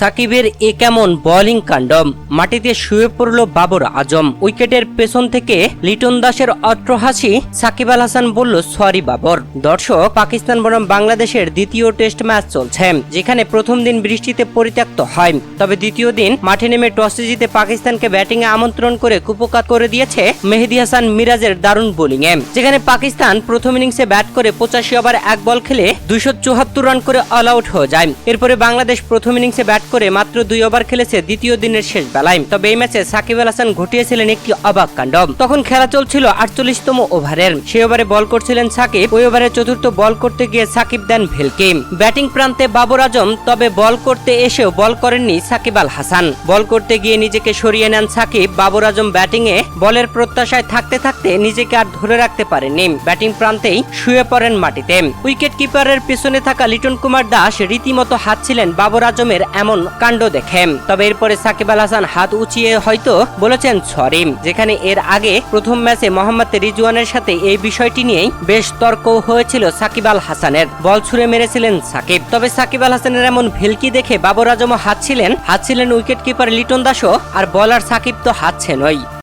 সাকিবের এ কেমন বোলিং কাণ্ড। মাটিতে শুয়ে পড়ল বাবর আজম। উইকেটের পেছন থেকে লিটন দাসের অট্টহাসি। সাকিব আল হাসান বলল সরি বাবর। দর্শক, পাকিস্তান বনাম বাংলাদেশের দ্বিতীয় টেস্ট ম্যাচ চলছে, যেখানে প্রথম দিন বৃষ্টিতে পরিত্যক্ত হয়। তবে দ্বিতীয় দিন মাঠে নেমে টসে জিতে পাকিস্তানকে ব্যাটিং এ আমন্ত্রণ করে কুপোকাত করে দিয়েছে মেহেদী হাসান মিরাজের দারুণ বোলিং এ। যেখানে পাকিস্তান প্রথম ইনিংসে ব্যাট করে 85 ওভার 1 বল খেলে 274 রান করে অল আউট হয়ে যায়। এরপরে বাংলাদেশ প্রথম ইনিংসে ব্যাট করে মাত্র 2 ওভার খেলেছে দ্বিতীয় দিনের শেষ বেলায়। তবে এই ম্যাচে সাকিব আল হাসান ঘটিয়েছিলেন একটি অবাক কাণ্ড। তখন খেলা চলছিল 48তম ওভারের। সেই ওভারে বল করছিলেন সাকিব। ওই ওভারে চতুর্থ বল করতে গিয়ে সাকিব দেন ভেলকি। ব্যাটিং প্রান্তে বাবর আজম, তবে বল করতে এসেও বল করেননি সাকিব আল হাসান। বল করতে গিয়ে নিজেকে সরিয়ে নেন সাকিব। বাবর আজম ব্যাটিং এ বলের প্রত্যাশায় থাকতে থাকতে নিজেকে আর ধরে রাখতে পারেননি। ব্যাটিং প্রান্তেই শুয়ে পড়েন মাটিতে। উইকেট কিপারের পেছনে থাকা লিটন কুমার দাস রীতিমতো হাতছিলেন বাবর আজমের এমন কাণ্ড দেখে। তবে এরপরে সাকিব আল হাসান হাত উঁচিয়ে হয়তো বলেছেন সরি। যেখানে এর আগে প্রথম ম্যাচে মোহাম্মদ রিজওয়ানের সাথে এই বিষয়টি নিয়েই বেশ তর্ক হয়েছিল সাকিব আল হাসানের। বল ছুড়ে মেরেছিলেন সাকিব। তবে সাকিব আল হাসানের এমন ভেলকি দেখে বাবর আজমও হাতছিলেন উইকেট কিপার লিটন দাসও। আর বলার সাকিব তো হাতছেনই।